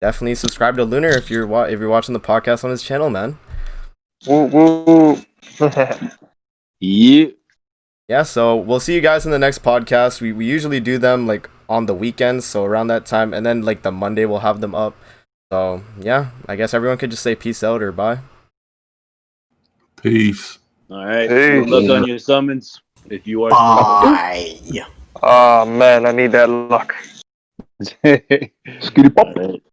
definitely subscribe to Lunar if you're watching the podcast on his channel, man. Woo woo. Yeah. Yeah, so we'll see you guys in the next podcast. We usually do them like on the weekends, so around that time, and then like the Monday we'll have them up. So yeah, I guess everyone could just say peace out or bye. Peace. All right. Hey. Good luck on your summons. If you are Bye. Oh man, I need that luck. still. Skitty pop. All right.